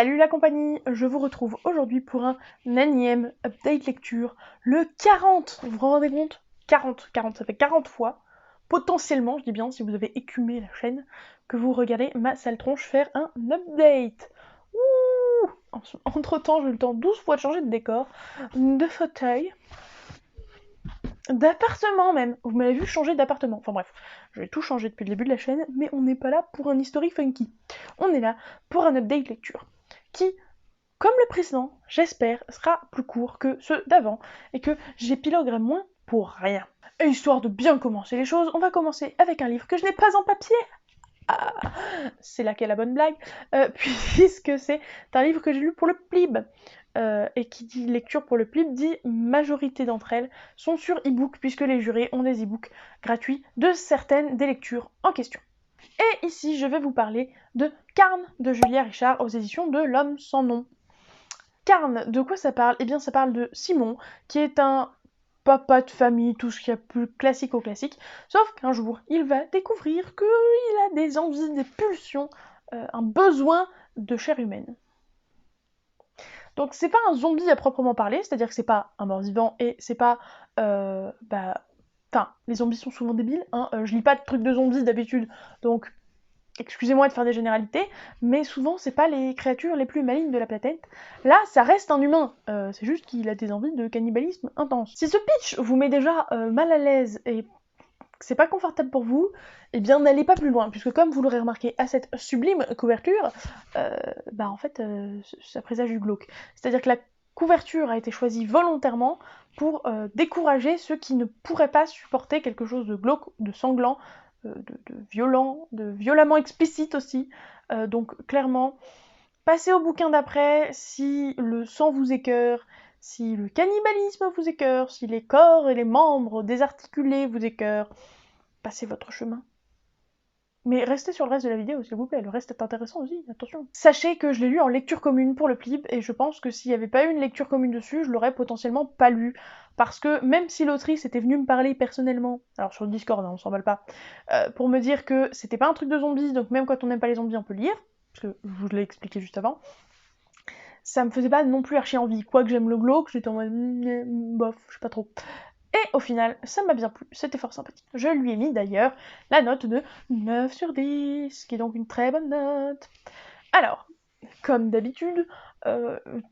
Salut la compagnie, je vous retrouve aujourd'hui pour un énième update lecture, le 40, vous vous rendez compte 40, ça fait 40 fois, potentiellement, je dis bien, si vous avez écumé la chaîne, que vous regardez ma sale tronche faire un update. Ouh. Entre temps, j'ai eu le temps 12 fois de changer de décor, de fauteuil, d'appartement même, vous m'avez vu changer d'appartement, enfin bref, j'ai tout changé depuis le début de la chaîne, mais on n'est pas là pour un historique funky, on est là pour un update lecture, qui, comme le précédent, j'espère, sera plus court que ceux d'avant, et que j'épiloguerai moins pour rien. Et histoire de bien commencer les choses, on va commencer avec un livre que je n'ai pas en papier. Ah, c'est là qu'est la bonne blague, puisque c'est un livre que j'ai lu pour le PLIB. Et qui dit lecture pour le PLIB dit majorité d'entre elles sont sur e-book, puisque les jurés ont des e-books gratuits de certaines des lectures en question. Et ici, je vais vous parler de Carne de Julia Richard aux éditions de L'Homme sans nom. Carne, de quoi ça parle? Eh bien, ça parle de Simon, qui est un papa de famille, tout ce qu'il y a plus classique au classique, sauf qu'un jour, il va découvrir qu'il a des envies, des pulsions, un besoin de chair humaine. Donc c'est pas un zombie à proprement parler, c'est-à-dire que c'est pas un mort-vivant et c'est pas... Enfin, les zombies sont souvent débiles, hein, je lis pas de trucs de zombies d'habitude, donc excusez-moi de faire des généralités, mais souvent c'est pas les créatures les plus malignes de la planète. Là, ça reste un humain, c'est juste qu'il a des envies de cannibalisme intense. Si ce pitch vous met déjà mal à l'aise et que c'est pas confortable pour vous, eh bien n'allez pas plus loin, puisque comme vous l'aurez remarqué à cette sublime couverture, en fait ça présage du glauque. C'est-à-dire que la couverture a été choisie volontairement pour décourager ceux qui ne pourraient pas supporter quelque chose de glauque, de sanglant, de violent, de violemment explicite aussi. Donc clairement, passez au bouquin d'après si le sang vous écœure, si le cannibalisme vous écœure, si les corps et les membres désarticulés vous écœurent, passez votre chemin. Mais restez sur le reste de la vidéo, s'il vous plaît, le reste est intéressant aussi, attention. Sachez que je l'ai lu en lecture commune pour le PLIB, et je pense que s'il n'y avait pas eu une lecture commune dessus, je l'aurais potentiellement pas lu. Parce que même si l'autrice était venue me parler personnellement, alors sur le Discord, hein, on s'en mêle pas, pour me dire que c'était pas un truc de zombies, donc même quand on n'aime pas les zombies, on peut lire, parce que je vous l'ai expliqué juste avant, ça me faisait pas non plus archi envie. Quoique j'aime le glauque, j'étais en mode bof, je sais pas trop. Et au final, ça m'a bien plu, c'était fort sympathique. Je lui ai mis d'ailleurs la note de 9 sur 10, qui est donc une très bonne note. Alors, comme d'habitude,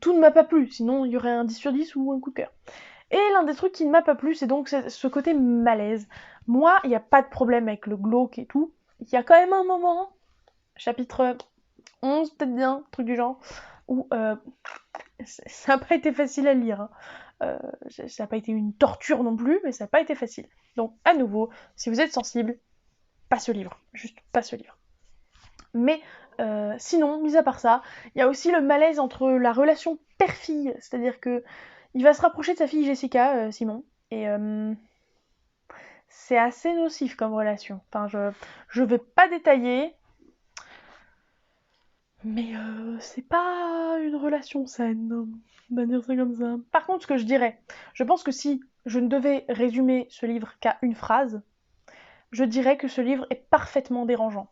tout ne m'a pas plu, sinon il y aurait un 10 sur 10 ou un coup de cœur. Et l'un des trucs qui ne m'a pas plu, c'est donc ce côté malaise. Moi, il n'y a pas de problème avec le glauque et tout. Il y a quand même un moment, chapitre 11, peut-être bien, truc du genre, où ça n'a pas été facile à lire. Hein. Ça n'a pas été une torture non plus, mais ça n'a pas été facile. Donc, à nouveau, si vous êtes sensible, pas ce livre. Juste pas ce livre. Mais sinon, mis à part ça, il y a aussi le malaise entre la relation père-fille. C'est-à-dire que il va se rapprocher de sa fille Jessica, Simon, et c'est assez nocif comme relation. Enfin, je vais pas détailler, mais c'est pas une relation saine, on va dire ça comme ça. Par contre, ce que je dirais, je pense que si je ne devais résumer ce livre qu'à une phrase, je dirais que ce livre est parfaitement dérangeant.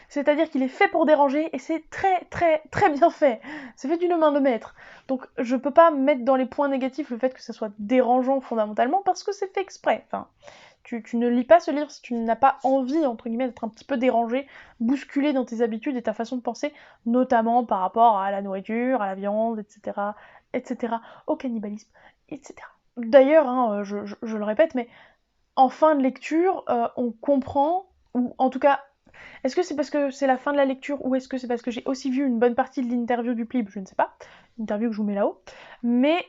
C'est-à-dire qu'il est fait pour déranger et c'est très très très bien fait. C'est fait d'une main de maître. Donc je peux pas mettre dans les points négatifs le fait que ça soit dérangeant fondamentalement parce que c'est fait exprès. Enfin, tu ne lis pas ce livre si tu n'as pas envie, entre guillemets, d'être un petit peu dérangé, bousculé dans tes habitudes et ta façon de penser, notamment par rapport à la nourriture, à la viande, etc., au cannibalisme, etc. D'ailleurs, hein, je le répète, mais en fin de lecture, on comprend, ou en tout cas, est-ce que c'est parce que c'est la fin de la lecture, ou est-ce que c'est parce que j'ai aussi vu une bonne partie de l'interview du PLIB, je ne sais pas, l'interview que je vous mets là-haut, mais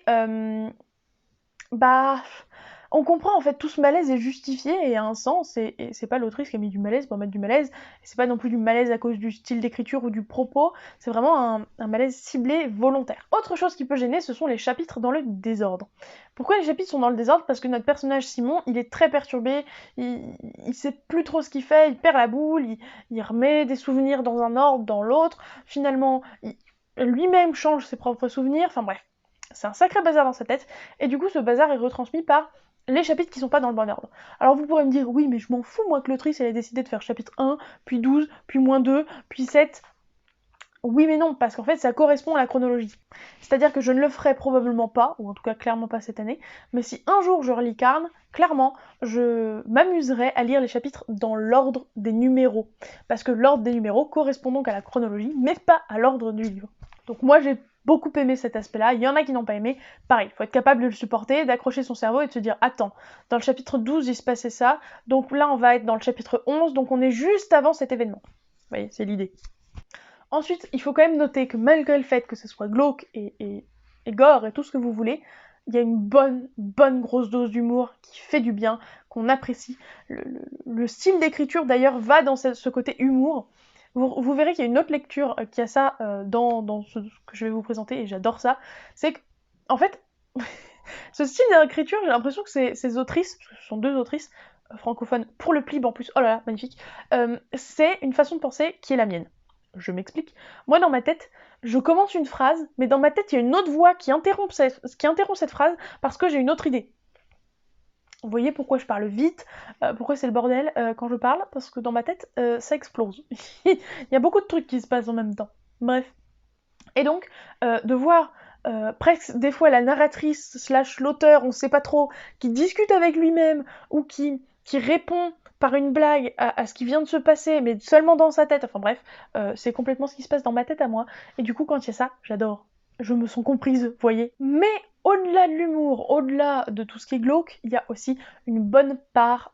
on comprend en fait tout ce malaise est justifié et a un sens et c'est pas l'autrice qui a mis du malaise pour mettre du malaise, et c'est pas non plus du malaise à cause du style d'écriture ou du propos, c'est vraiment un malaise ciblé volontaire. Autre chose qui peut gêner, ce sont les chapitres dans le désordre. Pourquoi les chapitres sont dans le désordre? Parce que notre personnage Simon, il est très perturbé, il sait plus trop ce qu'il fait, il perd la boule, il remet des souvenirs dans un ordre, dans l'autre, finalement lui-même change ses propres souvenirs, enfin bref. C'est un sacré bazar dans sa tête, et du coup ce bazar est retransmis par les chapitres qui sont pas dans le bon ordre. Alors vous pourrez me dire, oui mais je m'en fous moi que l'autrice elle ait décidé de faire chapitre 1, puis 12, puis moins 2, puis 7. oui mais non, parce qu'en fait ça correspond à la chronologie. C'est-à-dire que je ne le ferai probablement pas, ou en tout cas clairement pas cette année, mais si un jour je relis Carn, clairement, je m'amuserai à lire les chapitres dans l'ordre des numéros. Parce que l'ordre des numéros correspond donc à la chronologie, mais pas à l'ordre du livre. Donc moi j'ai beaucoup aimé cet aspect-là, il y en a qui n'ont pas aimé. Pareil, il faut être capable de le supporter, d'accrocher son cerveau et de se dire « Attends, dans le chapitre 12 il se passait ça, donc là on va être dans le chapitre 11, donc on est juste avant cet événement. » Vous voyez, c'est l'idée. Ensuite, il faut quand même noter que malgré le fait que ce soit glauque et gore et tout ce que vous voulez, il y a une bonne grosse dose d'humour qui fait du bien, qu'on apprécie. Le style d'écriture d'ailleurs va dans ce côté humour. Vous verrez qu'il y a une autre lecture qui a ça dans ce que je vais vous présenter, et j'adore ça. C'est que, en fait, ce style d'écriture, j'ai l'impression que ces autrices, parce que ce sont deux autrices francophones, pour le Plib en plus, oh là là, magnifique, c'est une façon de penser qui est la mienne. Je m'explique. Moi, dans ma tête, je commence une phrase, mais dans ma tête, il y a une autre voix qui interrompt cette phrase parce que j'ai une autre idée. Vous voyez pourquoi je parle vite, pourquoi c'est le bordel quand je parle, parce que dans ma tête, ça explose. Il y a beaucoup de trucs qui se passent en même temps. Bref. Et donc, de voir presque des fois la narratrice / l'auteur, on sait pas trop, qui discute avec lui-même, ou qui répond par une blague à ce qui vient de se passer, mais seulement dans sa tête, enfin bref, c'est complètement ce qui se passe dans ma tête à moi, et du coup quand il y a ça, j'adore. Je me sens comprise, vous voyez. Mais au-delà de l'humour, au-delà de tout ce qui est glauque, il y a aussi une bonne part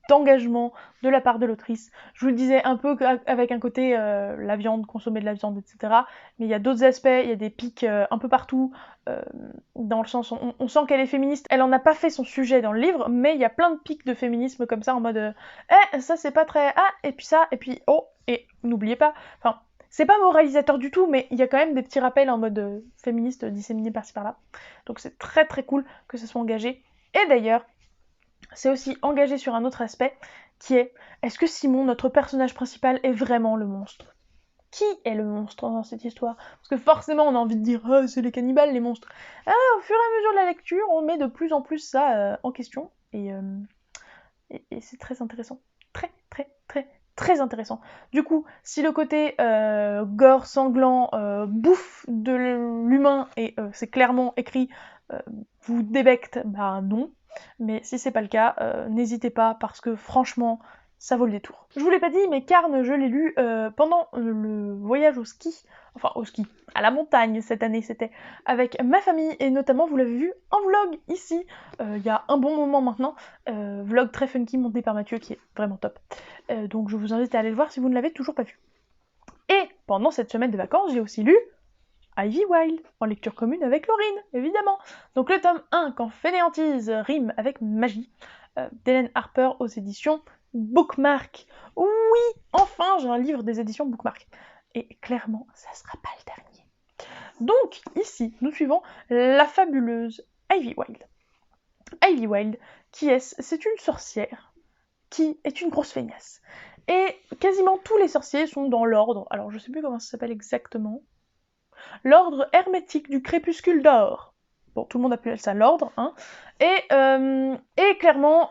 d'engagement de la part de l'autrice. Je vous le disais un peu avec un côté la viande, consommer de la viande, etc. Mais il y a d'autres aspects, il y a des pics un peu partout, dans le sens, on sent qu'elle est féministe. Elle en a pas fait son sujet dans le livre, mais il y a plein de pics de féminisme comme ça, en mode ça c'est pas très... Ah, et puis ça, et puis oh, et n'oubliez pas... Enfin, c'est pas moralisateur du tout, mais il y a quand même des petits rappels en mode féministe disséminés par-ci par-là. Donc c'est très très cool que ça soit engagé. Et d'ailleurs, c'est aussi engagé sur un autre aspect, qui est, est-ce que Simon, notre personnage principal, est vraiment le monstre ? Qui est le monstre dans cette histoire ? Parce que forcément on a envie de dire « c'est les cannibales, les monstres ». Au fur et à mesure de la lecture, on met de plus en plus ça en question. Et c'est très intéressant. Très intéressant. Du coup, si le côté gore, sanglant, bouffe de l'humain, et c'est clairement écrit, vous débecte, bah non. Mais si c'est pas le cas, n'hésitez pas, parce que franchement, ça vaut le détour. Je vous l'ai pas dit, mais Carn, je l'ai lu pendant le voyage au ski, à la montagne cette année c'était, avec ma famille, et notamment vous l'avez vu en vlog ici, il y a un bon moment maintenant, vlog très funky monté par Mathieu qui est vraiment top. Donc je vous invite à aller le voir si vous ne l'avez toujours pas vu. Et pendant cette semaine de vacances, j'ai aussi lu Ivy Wild, en lecture commune avec Laurine, évidemment. Donc le tome 1, Quand fainéantise rime avec magie, d'Hélène Harper aux éditions Bookmark. Oui, enfin j'ai un livre des éditions Bookmark. Et clairement, ça sera pas le dernier. Donc ici, nous suivons la fabuleuse Ivy Wild. Ivy Wild, qui est-ce ? C'est une sorcière qui est une grosse feignasse. Et quasiment tous les sorciers sont dans l'ordre, alors je sais plus comment ça s'appelle exactement, l'ordre hermétique du crépuscule d'or. Bon, tout le monde appelle ça l'ordre, hein. Et clairement,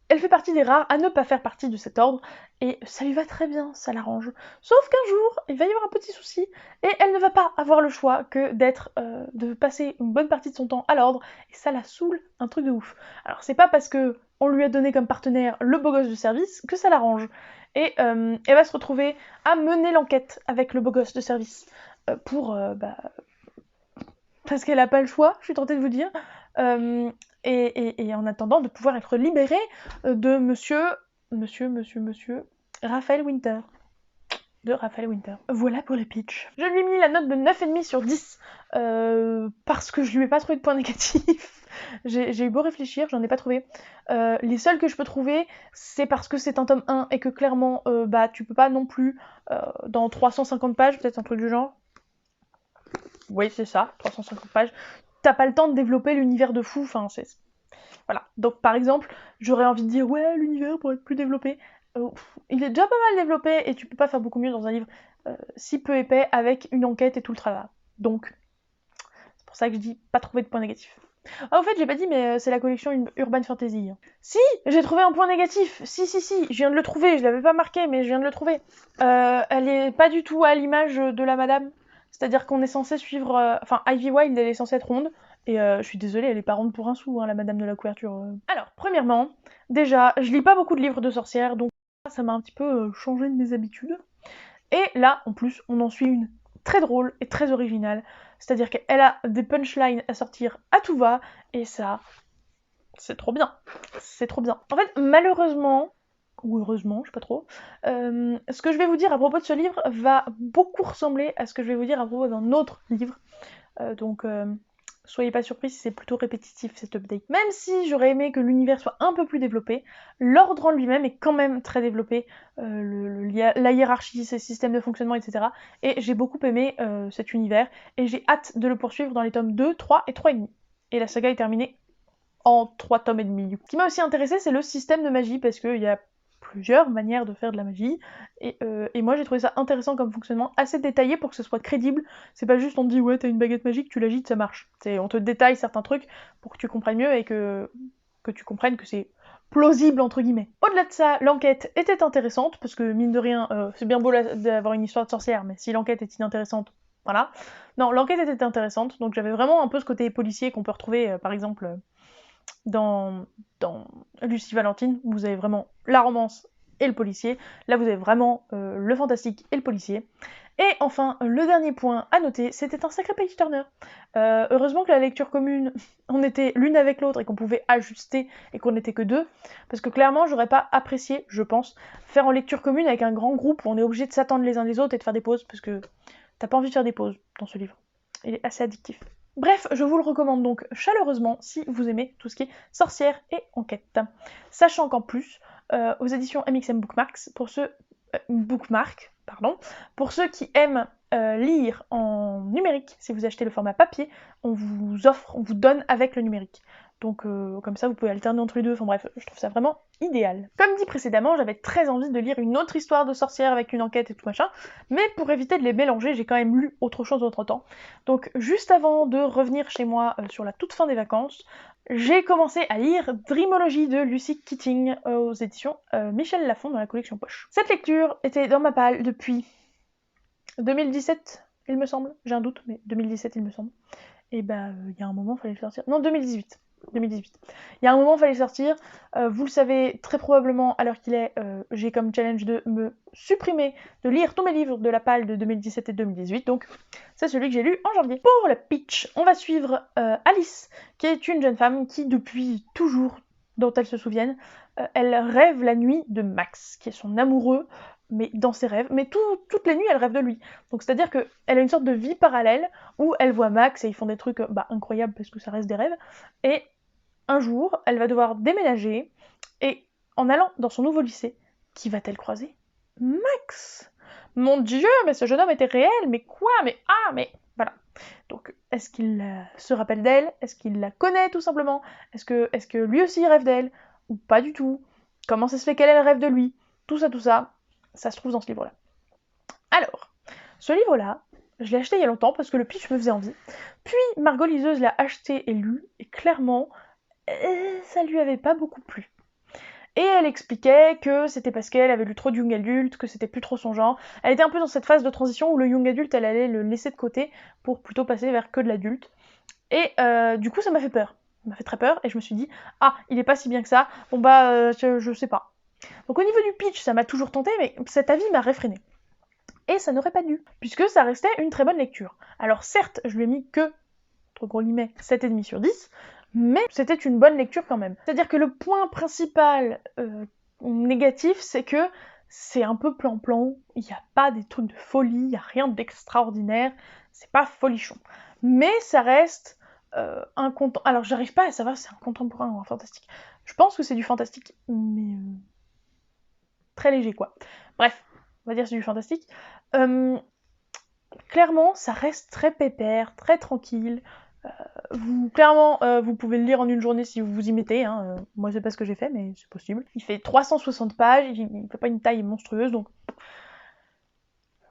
elle fait partie des rares à ne pas faire partie de cet ordre, et ça lui va très bien, ça l'arrange. Sauf qu'un jour, il va y avoir un petit souci, et elle ne va pas avoir le choix que de passer une bonne partie de son temps à l'ordre, et ça la saoule un truc de ouf. Alors c'est pas parce que on lui a donné comme partenaire le beau gosse de service que ça l'arrange. Et elle va se retrouver à mener l'enquête avec le beau gosse de service. Parce qu'elle n'a pas le choix, je suis tentée de vous dire, et en attendant de pouvoir être libérée de monsieur Raphaël Winter. De Raphaël Winter. Voilà pour les pitchs. Je lui ai mis la note de 9,5 sur 10, parce que je lui ai pas trouvé de points négatifs. J'ai eu beau réfléchir, j'en ai pas trouvé. Les seuls que je peux trouver, c'est parce que c'est un tome 1, et que clairement, tu peux pas non plus, dans 350 pages, peut-être un truc du genre, oui, c'est ça, 350 pages. T'as pas le temps de développer l'univers de fou, enfin, c'est... Voilà. Donc, par exemple, j'aurais envie de dire, ouais, l'univers pourrait être plus développé. Il est déjà pas mal développé, et tu peux pas faire beaucoup mieux dans un livre si peu épais, avec une enquête et tout le tralala. Donc, c'est pour ça que je dis pas trouver de points négatifs. Ah, au fait, j'ai pas dit, mais c'est la collection Urban Fantasy. Si, j'ai trouvé un point négatif. Si, je viens de le trouver. Je l'avais pas marqué, mais je viens de le trouver. Elle est pas du tout à l'image de la madame. C'est-à-dire qu'on est censé suivre... Enfin, Ivy Wild, elle est censée être ronde. Et je suis désolée, elle est pas ronde pour un sou, hein, la madame de la couverture. Alors, premièrement, déjà, je lis pas beaucoup de livres de sorcières, donc ça m'a un petit peu changé de mes habitudes. Et là, en plus, on en suit une très drôle et très originale. C'est-à-dire qu'elle a des punchlines à sortir à tout va, et ça, c'est trop bien. C'est trop bien. En fait, malheureusement, ou heureusement, je sais pas trop, ce que je vais vous dire à propos de ce livre va beaucoup ressembler à ce que je vais vous dire à propos d'un autre livre. Donc, soyez pas surpris si c'est plutôt répétitif cet update. Même si j'aurais aimé que l'univers soit un peu plus développé, l'ordre en lui-même est quand même très développé, la hiérarchie, ses systèmes de fonctionnement, etc. Et j'ai beaucoup aimé cet univers, et j'ai hâte de le poursuivre dans les tomes 2, 3 et 3,5. Et la saga est terminée en 3 tomes et demi. Ce qui m'a aussi intéressé, c'est le système de magie, parce qu'il y a plusieurs manières de faire de la magie, et moi j'ai trouvé ça intéressant comme fonctionnement, assez détaillé pour que ce soit crédible. C'est pas juste on te dit ouais t'as une baguette magique, tu l'agites, ça marche. On te détaille certains trucs pour que tu comprennes mieux et que tu comprennes que c'est plausible entre guillemets. Au-delà de ça, l'enquête était intéressante, parce que mine de rien, c'est bien beau d'avoir une histoire de sorcière, mais si l'enquête est inintéressante, voilà. Non, l'enquête était intéressante, donc j'avais vraiment un peu ce côté policier qu'on peut retrouver par exemple dans Lucie Valentine, où vous avez vraiment la romance et le policier. Là, vous avez vraiment le fantastique et le policier. Et enfin, le dernier point à noter, c'était un sacré page turner. Heureusement que la lecture commune, on était l'une avec l'autre et qu'on pouvait ajuster et qu'on n'était que deux, parce que clairement, j'aurais pas apprécié, je pense, faire en lecture commune avec un grand groupe où on est obligé de s'attendre les uns les autres et de faire des pauses, parce que t'as pas envie de faire des pauses dans ce livre. Il est assez addictif. Bref, je vous le recommande donc chaleureusement si vous aimez tout ce qui est sorcière et enquête. Sachant qu'en plus, aux éditions MXM Bookmarks, pour ceux qui aiment lire en numérique, si vous achetez le format papier, on vous donne avec le numérique. Donc comme ça, vous pouvez alterner entre les deux. Enfin bref, je trouve ça vraiment idéal. Comme dit précédemment, j'avais très envie de lire une autre histoire de sorcière avec une enquête et tout machin, mais pour éviter de les mélanger, j'ai quand même lu autre chose entre temps. Donc juste avant de revenir chez moi sur la toute fin des vacances, j'ai commencé à lire Dreamology de Lucy Keating aux éditions Michel Lafon dans la collection Poche. Cette lecture était dans ma palle depuis 2017, il me semble. J'ai un doute, mais 2017 il me semble. Et bah, il y a un moment, il fallait le sortir. Non, 2018. Il y a un moment, il fallait le sortir. Vous le savez très probablement, à l'heure qu'il est, j'ai comme challenge de me supprimer, de lire tous mes livres de la palle de 2017 et 2018. Donc, c'est celui que j'ai lu en janvier. Pour le pitch, on va suivre Alice, qui est une jeune femme qui, depuis toujours, dont elle se souvienne, elle rêve la nuit de Max, qui est son amoureux, mais dans ses rêves. Mais toutes les nuits, elle rêve de lui. Donc, c'est-à-dire qu'elle a une sorte de vie parallèle où elle voit Max et ils font des trucs incroyables parce que ça reste des rêves. Et un jour, elle va devoir déménager et en allant dans son nouveau lycée, qui va-t-elle croiser? Max! Mon Dieu, mais ce jeune homme était réel, mais quoi? Mais voilà. Donc, est-ce qu'il se rappelle d'elle? Est-ce qu'il la connaît tout simplement? Est-ce que lui aussi il rêve d'elle? Ou pas du tout? Comment ça se fait qu'elle rêve de lui? Tout ça, ça se trouve dans ce livre-là. Alors, ce livre-là, je l'ai acheté il y a longtemps parce que le pitch me faisait envie. Puis Margot Liseuse l'a acheté et lu, et clairement, ça lui avait pas beaucoup plu. Et elle expliquait que c'était parce qu'elle avait lu trop de young adulte, que c'était plus trop son genre. Elle était un peu dans cette phase de transition où le young adulte, elle allait le laisser de côté pour plutôt passer vers que de l'adulte. Et du coup, ça m'a fait peur. Ça m'a fait très peur et je me suis dit, ah, il est pas si bien que ça. Bon bah, je sais pas. Donc au niveau du pitch, ça m'a toujours tenté, mais cet avis m'a réfréné. Et ça n'aurait pas dû, puisque ça restait une très bonne lecture. Alors certes, je lui ai mis que, entre gros guillemets, 7,5 sur 10, mais c'était une bonne lecture quand même. C'est-à-dire que le point principal négatif, c'est que c'est un peu plan-plan, il n'y a pas des trucs de folie, il n'y a rien d'extraordinaire, c'est pas folichon. Mais ça reste un contemporain. Alors j'arrive pas à savoir si c'est un contemporain ou un fantastique. Je pense que c'est du fantastique, mais très léger quoi. Bref, on va dire c'est du fantastique. Clairement, ça reste très pépère, très tranquille. Clairement, vous pouvez le lire en une journée si vous vous y mettez. Hein. Moi, c'est pas ce que j'ai fait, mais c'est possible. Il fait 360 pages, il fait pas une taille monstrueuse, donc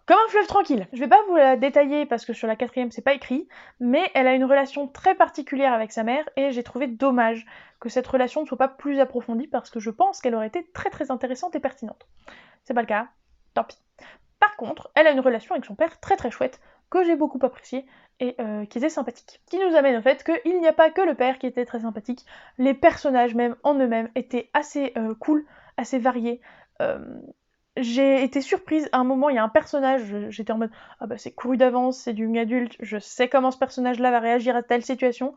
Comme un fleuve tranquille. Je vais pas vous la détailler parce que sur la 4e c'est pas écrit, mais elle a une relation très particulière avec sa mère et j'ai trouvé dommage que cette relation ne soit pas plus approfondie parce que je pense qu'elle aurait été très très intéressante et pertinente. C'est pas le cas, tant pis. Par contre, elle a une relation avec son père très très chouette, que j'ai beaucoup appréciée et qui était sympathique. Ce qui nous amène au fait qu'il n'y a pas que le père qui était très sympathique, les personnages même en eux-mêmes étaient assez cool, assez variés. J'ai été surprise, à un moment il y a un personnage, j'étais en mode « Ah bah c'est couru d'avance, c'est du young adulte, je sais comment ce personnage-là va réagir à telle situation ».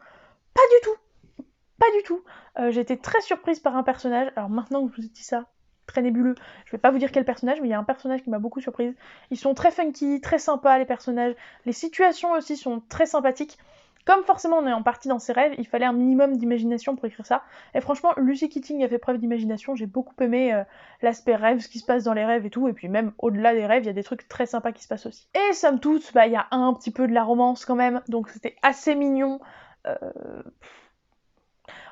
Pas du tout, pas du tout. J'ai été très surprise par un personnage, alors maintenant que je vous ai dit ça, très nébuleux, je vais pas vous dire quel personnage, mais il y a un personnage qui m'a beaucoup surprise. Ils sont très funky, très sympas les personnages, les situations aussi sont très sympathiques. Comme forcément on est en partie dans ses rêves, il fallait un minimum d'imagination pour écrire ça. Et franchement, Lucy Keating a fait preuve d'imagination, j'ai beaucoup aimé l'aspect rêve, ce qui se passe dans les rêves et tout, et puis même au-delà des rêves, il y a des trucs très sympas qui se passent aussi. Et somme toute, il y a un petit peu de la romance quand même, donc c'était assez mignon.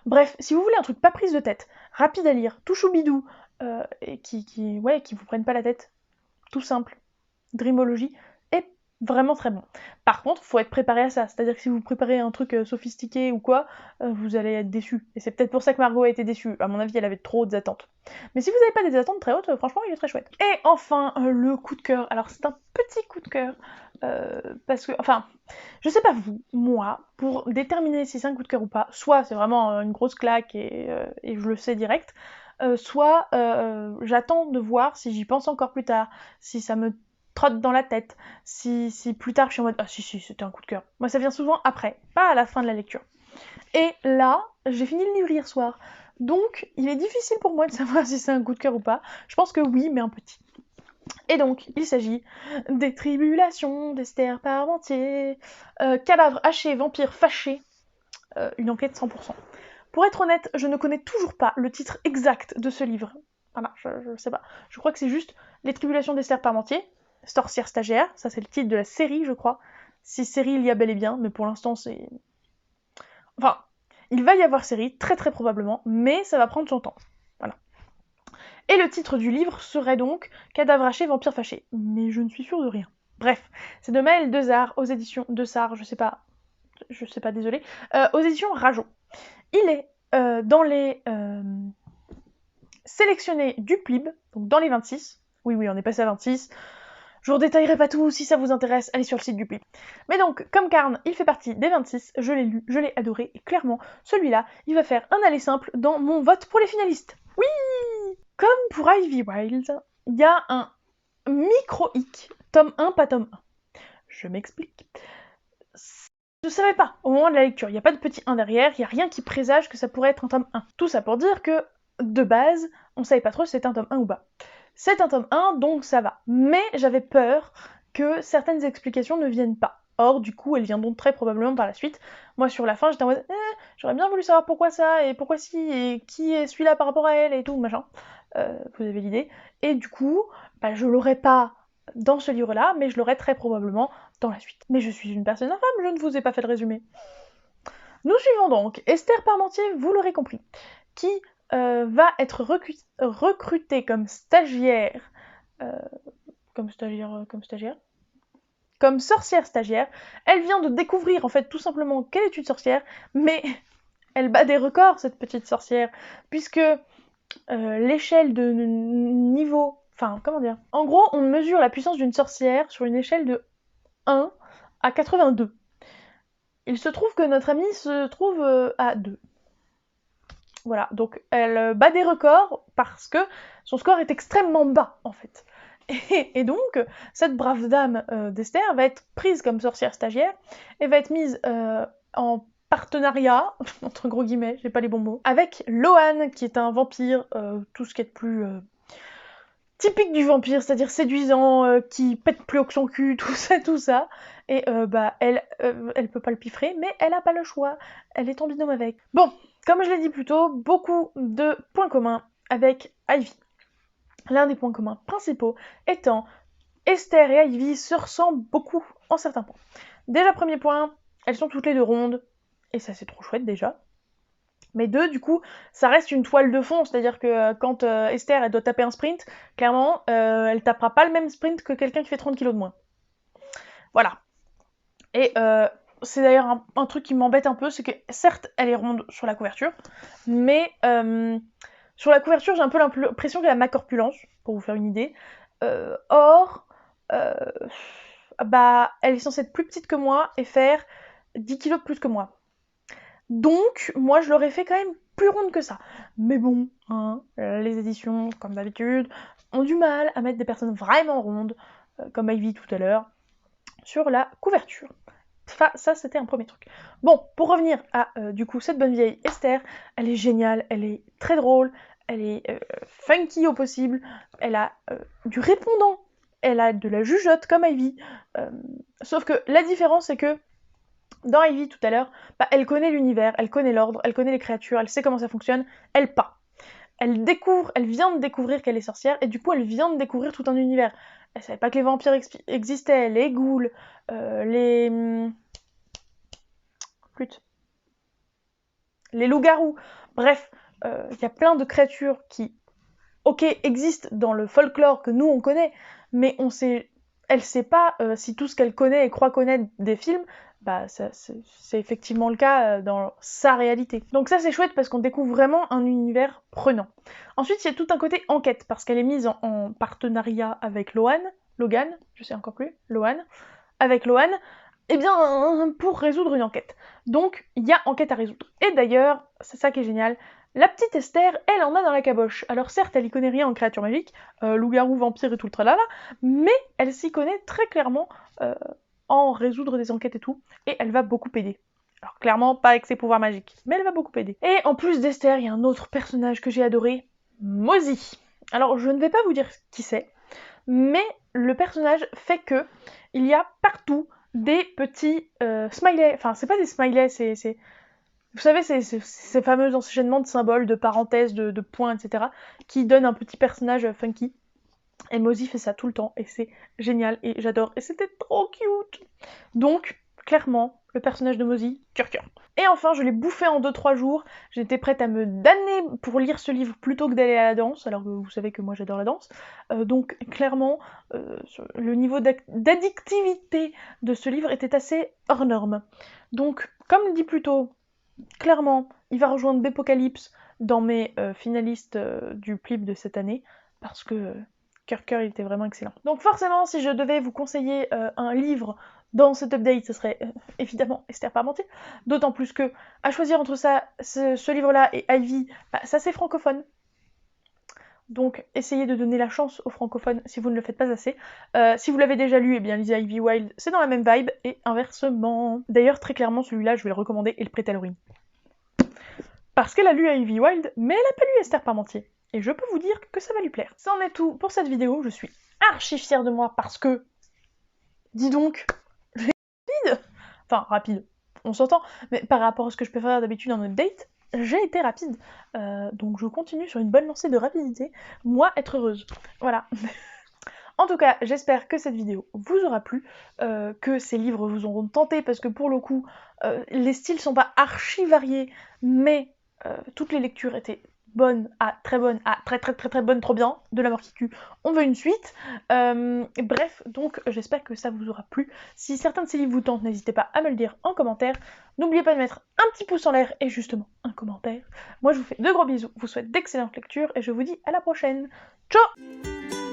Bref, si vous voulez un truc pas prise de tête, rapide à lire, tout choubidou, et qui vous prenne pas la tête, tout simple, Dreamology, est vraiment très bon. Par contre, faut être préparé à ça, c'est-à-dire que si vous préparez un truc sophistiqué ou quoi, vous allez être déçu. Et c'est peut-être pour ça que Margot a été déçue, à mon avis elle avait trop hautes attentes. Mais si vous n'avez pas des attentes très hautes, franchement il est très chouette. Et enfin, le coup de cœur, alors c'est un petit coup de cœur, parce que, enfin, je sais pas vous, moi, pour déterminer si c'est un coup de cœur ou pas, soit c'est vraiment une grosse claque et je le sais direct, soit j'attends de voir si j'y pense encore plus tard, si ça me trotte dans la tête, si plus tard je suis en mode ah si c'était un coup de cœur. Moi ça vient souvent après, pas à la fin de la lecture. Et là, j'ai fini le livre hier soir, donc il est difficile pour moi de savoir si c'est un coup de cœur ou pas. Je pense que oui, mais un petit. Et donc, il s'agit des tribulations d'Esther Parmentier, cadavre haché, vampire fâché, une enquête 100%. Pour être honnête, je ne connais toujours pas le titre exact de ce livre. Voilà, je sais pas. Je crois que c'est juste Les tribulations d'Esther Parmentier, sorcière stagiaire, ça c'est le titre de la série, je crois. Si série il y a bel et bien, mais pour l'instant c'est... Enfin, il va y avoir série, très très probablement, mais ça va prendre son temps. Voilà. Et le titre du livre serait donc Cadavre haché, vampire fâché. Mais je ne suis sûre de rien. Bref, c'est de Maëlle Dezard aux éditions Dessart, je sais pas, désolé, aux éditions Rajo. Il est dans les sélectionnés du PLIB, donc dans les 26. Oui, on est passé à 26. Je vous détaillerai pas tout, si ça vous intéresse, allez sur le site du PLIB. Mais donc, comme Carn, il fait partie des 26, je l'ai lu, je l'ai adoré, et clairement, celui-là, il va faire un aller simple dans mon vote pour les finalistes. Oui! Comme pour Ivy Wild, il y a un micro-hic, tome 1, pas tome 1. Je m'explique. Je savais pas, au moment de la lecture, il n'y a pas de petit 1 derrière, il n'y a rien qui présage que ça pourrait être un tome 1. Tout ça pour dire que, de base, on savait pas trop si c'était un tome 1 ou pas. C'est un tome 1, donc ça va. Mais j'avais peur que certaines explications ne viennent pas. Or, du coup, elles viendront très probablement par la suite. Moi, sur la fin, j'étais en mode j'aurais bien voulu savoir pourquoi ça, et pourquoi si, et qui est celui-là par rapport à elle, et tout, machin. Vous avez l'idée. Et du coup, je l'aurais pas dans ce livre-là, mais je l'aurai très probablement dans la suite. Mais je suis une personne infâme, je ne vous ai pas fait le résumé. Nous suivons donc Esther Parmentier, vous l'aurez compris, qui va être recrutée comme stagiaire, comme sorcière stagiaire. Elle vient de découvrir en fait tout simplement qu'elle est une sorcière, mais elle bat des records cette petite sorcière, puisque l'échelle de niveau... Enfin, comment dire? En gros, on mesure la puissance d'une sorcière sur une échelle de 1 à 82. Il se trouve que notre amie se trouve à 2. Voilà, donc elle bat des records parce que son score est extrêmement bas, en fait. Et donc, cette brave dame d'Esther va être prise comme sorcière stagiaire et va être mise en partenariat, entre gros guillemets, j'ai pas les bons mots, avec Lohan, qui est un vampire, tout ce qui est de plus typique du vampire, c'est-à-dire séduisant, qui pète plus haut que son cul, tout ça. Et elle peut pas le piffrer, mais elle a pas le choix. Elle est en binôme avec. Bon, comme je l'ai dit plus tôt, beaucoup de points communs avec Ivy. L'un des points communs principaux étant Esther et Ivy se ressemblent beaucoup en certains points. Déjà, premier point, elles sont toutes les deux rondes, et ça c'est trop chouette déjà. Mais 2, du coup, ça reste une toile de fond, c'est-à-dire que quand Esther, elle doit taper un sprint, clairement, elle tapera pas le même sprint que quelqu'un qui fait 30 kilos de moins. Voilà. Et c'est d'ailleurs un truc qui m'embête un peu, c'est que certes, elle est ronde sur la couverture, mais sur la couverture, j'ai un peu l'impression qu'elle a ma corpulence, pour vous faire une idée. Or, bah, elle est censée être plus petite que moi et faire 10 kilos de plus que moi. Donc, moi, je l'aurais fait quand même plus ronde que ça. Mais bon, hein, les éditions, comme d'habitude, ont du mal à mettre des personnes vraiment rondes, comme Ivy tout à l'heure, sur la couverture. Enfin, ça, c'était un premier truc. Bon, pour revenir à, du coup, cette bonne vieille Esther, elle est géniale, elle est très drôle, elle est funky au possible, elle a du répondant, elle a de la jugeote comme Ivy. Sauf que la différence, c'est que dans Ivy tout à l'heure, bah, elle connaît l'univers, elle connaît l'ordre, elle connaît les créatures, elle sait comment ça fonctionne, elle pas. Elle vient de découvrir qu'elle est sorcière, et du coup elle vient de découvrir tout un univers. Elle savait pas que les vampires existaient, les ghouls, les... Flûte. Les loups-garous. Bref, il y a plein de créatures qui, ok, existent dans le folklore que nous on connaît, mais elle sait pas si tout ce qu'elle connaît et croit connaître des films, bah c'est effectivement le cas dans sa réalité. Donc ça c'est chouette parce qu'on découvre vraiment un univers prenant. Ensuite il y a tout un côté enquête parce qu'elle est mise en partenariat avec Logan, je sais encore plus, avec Lohan, eh bien pour résoudre une enquête. Donc il y a enquête à résoudre. Et d'ailleurs, c'est ça qui est génial, la petite Esther, elle en a dans la caboche. Alors certes, elle y connaît rien en créatures magiques, loup-garou, vampire et tout le tralala, mais elle s'y connaît très clairement en résoudre des enquêtes et tout, et elle va beaucoup aider. Alors clairement, pas avec ses pouvoirs magiques, mais elle va beaucoup aider. Et en plus d'Esther, il y a un autre personnage que j'ai adoré, Mosey. Alors je ne vais pas vous dire qui c'est, mais le personnage fait que il y a partout des petits smileys, enfin c'est pas des smileys, c'est vous savez, ces fameux enchaînements de symboles, de parenthèses, de points, etc., qui donnent un petit personnage funky. Et Mosey fait ça tout le temps, et c'est génial, et j'adore, et c'était trop cute. Donc, clairement, le personnage de Mosey, cœur. Et enfin, je l'ai bouffé en 2-3 jours, j'étais prête à me damner pour lire ce livre plutôt que d'aller à la danse, alors que vous savez que moi j'adore la danse. Donc, clairement, le niveau d'addictivité de ce livre était assez hors norme. Donc, comme dit plus tôt, clairement, il va rejoindre Bepocalypse dans mes finalistes du PLIB de cette année, parce que Cœur, il était vraiment excellent. Donc forcément, si je devais vous conseiller un livre dans cet update, ce serait évidemment Esther Parmentier, d'autant plus que, à choisir entre ça, ce livre-là et Ivy, bah, ça c'est francophone. Donc essayez de donner la chance aux francophones si vous ne le faites pas assez. Si vous l'avez déjà lu, eh bien lisez Ivy Wild, c'est dans la même vibe, et inversement. D'ailleurs, très clairement, celui-là, je vais le recommander et le prêter à Laurine. Parce qu'elle a lu Ivy Wild, mais elle n'a pas lu Esther Parmentier. Et je peux vous dire que ça va lui plaire. Ça en est tout pour cette vidéo, je suis archi fière de moi parce que, dis donc, j'ai été rapide. Enfin, rapide, on s'entend, mais par rapport à ce que je peux faire d'habitude en update, j'ai été rapide. Donc je continue sur une bonne lancée de rapidité. Moi, être heureuse. Voilà. En tout cas, j'espère que cette vidéo vous aura plu, que ces livres vous auront tenté, parce que pour le coup, les styles sont pas archi variés, mais toutes les lectures étaient bonnes à très bonnes à très bonnes, trop bien, de la mort qui tue, on veut une suite. Bref, donc j'espère que ça vous aura plu. Si certains de ces livres vous tentent, n'hésitez pas à me le dire en commentaire. N'oubliez pas de mettre un petit pouce en l'air et justement un commentaire. Moi je vous fais de gros bisous, vous souhaite d'excellentes lectures et je vous dis à la prochaine. Ciao!